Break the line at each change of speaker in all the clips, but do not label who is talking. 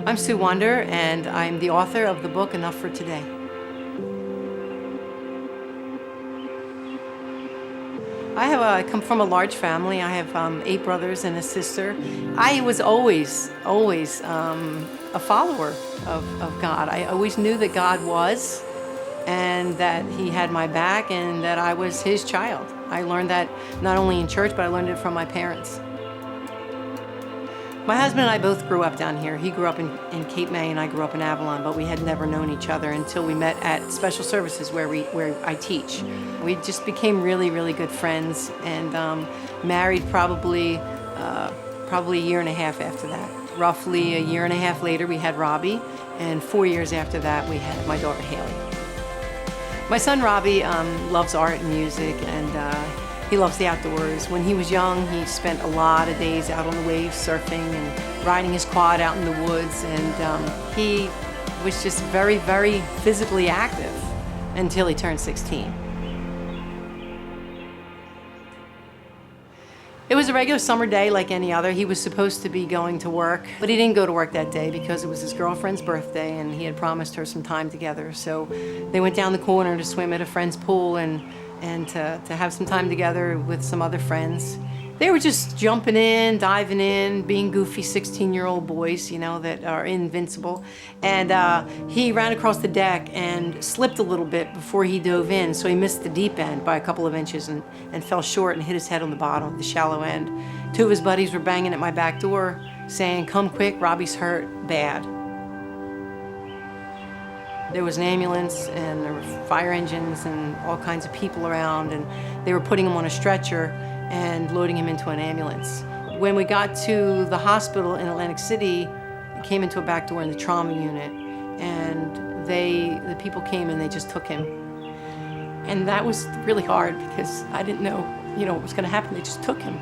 I'm Sue Wunder, and I'm the author of the book Enough for Today. I come from a large family. I have 8 brothers and a sister. I was always a follower of God. I always knew that God was, and that He had my back, and that I was His child. I learned that not only in church, but I learned it from my parents. My husband and I both grew up down here. He grew up in Cape May and I grew up in Avalon, but we had never known each other until we met at special services where I teach. We just became really good friends, and married probably a year and a half after that. Roughly a year and a half later, we had Robbie, and 4 years after that, we had my daughter Haley. My son Robbie loves art and music, and he loves the outdoors. When he was young, he spent a lot of days out on the waves surfing and riding his quad out in the woods, and he was just very physically active until he turned 16. It was a regular summer day like any other. He was supposed to be going to work, but he didn't go to work that day because it was his girlfriend's birthday and he had promised her some time together. So they went down the corner to swim at a friend's pool and to have some time together with some other friends. They were just jumping in, diving in, being goofy 16-year-old boys, you know, that are invincible. And he ran across the deck and slipped a little bit before he dove in, so he missed the deep end by a couple of inches and fell short and hit his head on the bottom, the shallow end. 2 of his buddies were banging at my back door saying, "Come quick, Robbie's hurt, bad." There was an ambulance and there were fire engines and all kinds of people around, and they were putting him on a stretcher and loading him into an ambulance. When we got to the hospital in Atlantic City, he came into a back door in the trauma unit, and the people came and they just took him. And that was really hard because I didn't know, what was gonna happen. They just took him.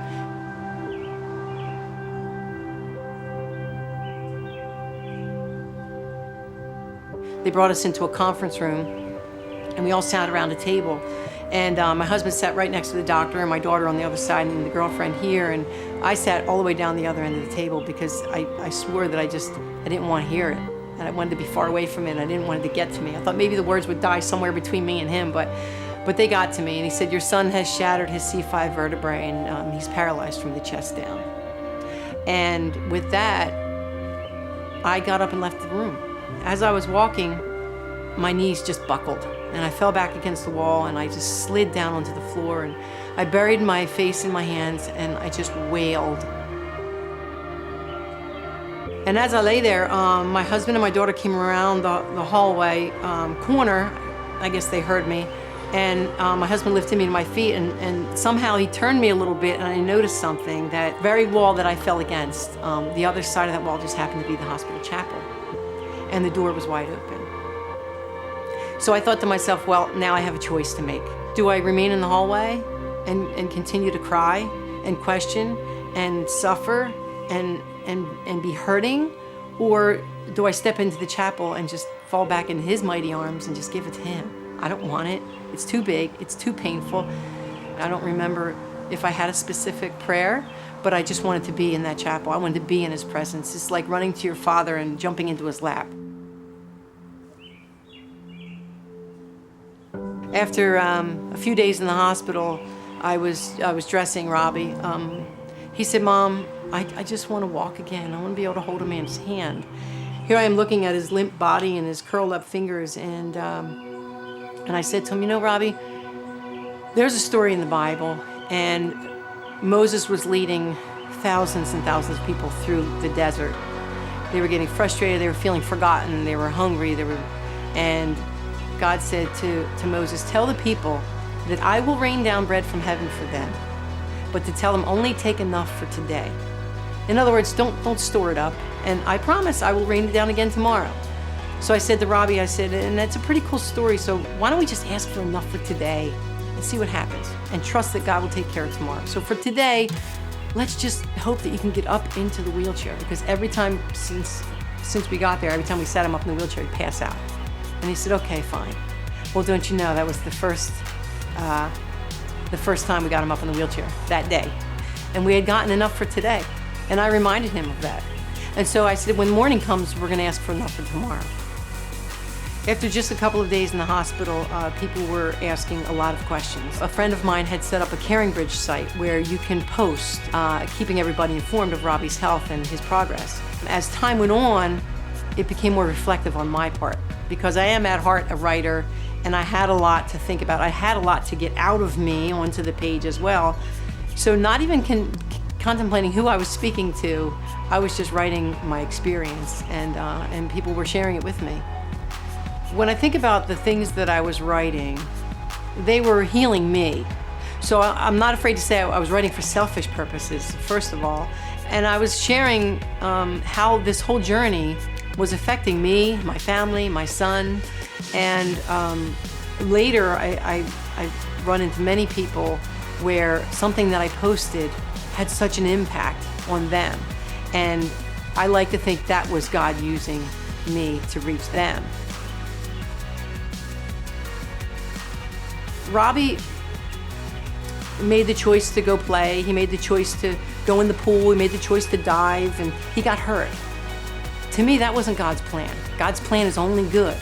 They brought us into a conference room, and we all sat around a table. And my husband sat right next to the doctor, and my daughter on the other side, and the girlfriend here. And I sat all the way down the other end of the table because I swore that I didn't want to hear it. And I wanted to be far away from it, and I didn't want it to get to me. I thought maybe the words would die somewhere between me and him, but they got to me. And he said, "Your son has shattered his C5 vertebrae, and he's paralyzed from the chest down." And with that, I got up and left the room. As I was walking, my knees just buckled, and I fell back against the wall, and I just slid down onto the floor, and I buried my face in my hands, and I just wailed. And as I lay there, my husband and my daughter came around the hallway corner. I guess they heard me, and my husband lifted me to my feet, and somehow he turned me a little bit, and I noticed something. That very wall that I fell against, the other side of that wall just happened to be the hospital chapel, and the door was wide open. So I thought to myself, well, now I have a choice to make. Do I remain in the hallway and continue to cry and question and suffer and be hurting? Or do I step into the chapel and just fall back into His mighty arms and just give it to Him? I don't want it. It's too big. It's too painful. I don't remember if I had a specific prayer, but I just wanted to be in that chapel. I wanted to be in His presence. It's like running to your Father and jumping into His lap. After a few days in the hospital, I was dressing Robbie. He said, "Mom, I just want to walk again. I want to be able to hold a man's hand." Here I am looking at his limp body and his curled up fingers, and I said to him, Robbie, there's a story in the Bible, and Moses was leading thousands and thousands of people through the desert. They were getting frustrated, they were feeling forgotten, they were hungry, and God said to Moses, "Tell the people that I will rain down bread from heaven for them, but to tell them only take enough for today." In other words, don't store it up, and I promise I will rain it down again tomorrow. So I said to Robbie, and that's a pretty cool story, so why don't we just ask for enough for today and see what happens, and trust that God will take care of tomorrow. So for today, let's just hope that you can get up into the wheelchair, because every time since we got there, every time we sat him up in the wheelchair, he'd pass out. And he said, "Okay, fine." Well, don't you know, that was the first time we got him up in the wheelchair that day. And we had gotten enough for today. And I reminded him of that. And so I said, when morning comes, we're going to ask for enough for tomorrow. After just a couple of days in the hospital, people were asking a lot of questions. A friend of mine had set up a Caring Bridge site where you can post, keeping everybody informed of Robbie's health and his progress. As time went on, it became more reflective on my part, because I am at heart a writer, and I had a lot to think about. I had a lot to get out of me onto the page as well. So not even contemplating who I was speaking to, I was just writing my experience, and people were sharing it with me. When I think about the things that I was writing, they were healing me. So I'm not afraid to say I was writing for selfish purposes, first of all. And I was sharing how this whole journey was affecting me, my family, my son. And later, I've run into many people where something that I posted had such an impact on them. And I like to think that was God using me to reach them. Robbie made the choice to go play. He made the choice to go in the pool. He made the choice to dive, and he got hurt. To me, that wasn't God's plan. God's plan is only good.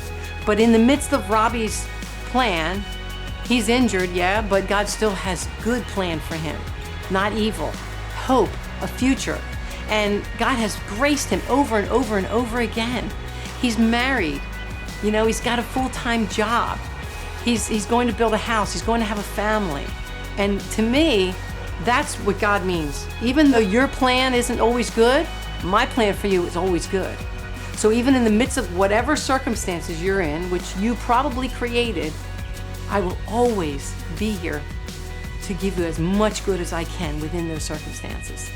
But in the midst of Robbie's plan, he's injured, yeah, but God still has good plan for him. Not evil, hope, a future. And God has graced him over and over and over again. He's married. You know, he's got a full-time job. He's going to build a house. He's going to have a family. And to me, that's what God means. Even though your plan isn't always good, my plan for you is always good. So even in the midst of whatever circumstances you're in, which you probably created, I will always be here to give you as much good as I can within those circumstances.